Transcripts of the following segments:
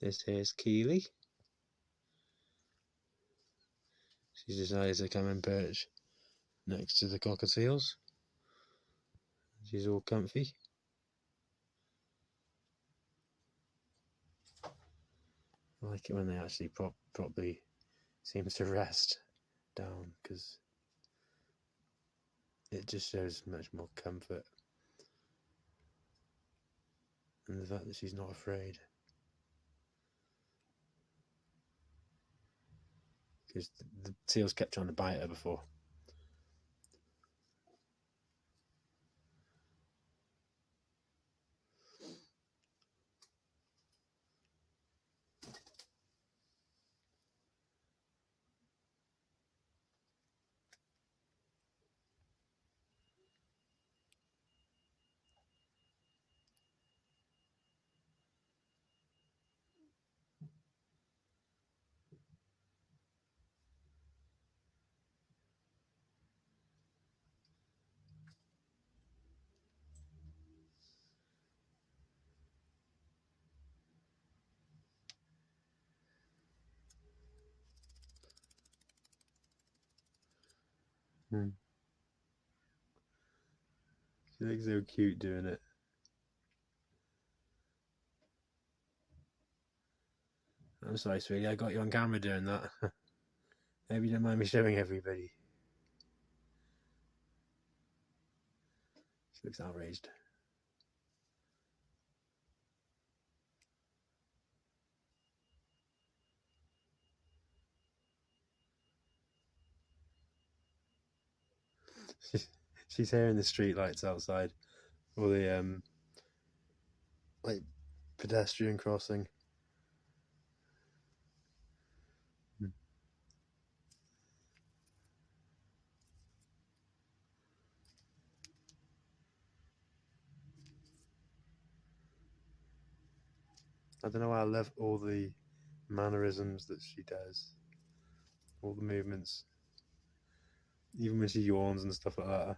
This here's Keeley. She's decided to come and perch next to the cockatiels. She's all comfy. I like it when they actually properly seem to rest down, because it just shows much more comfort, and the fact that she's not afraid, because the seals kept trying to bite her before. She looks so cute doing it. I'm sorry, sweetie, I got you on camera doing that. Maybe you don't mind me showing everybody. She looks outraged. She's hearing the street lights outside, or the like pedestrian crossing. I don't know why I love all the mannerisms that she does, all the movements, even when she yawns and stuff like that.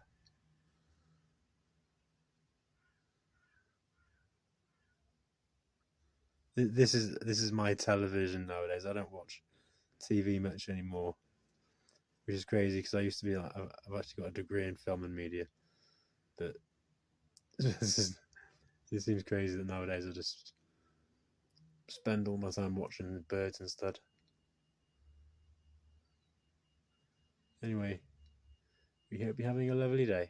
This is my television nowadays. I don't watch TV much anymore, which is crazy because I used to be like, I've actually got a degree in film and media, but it seems crazy that nowadays I just spend all my time watching birds instead. Anyway, we hope you're having a lovely day.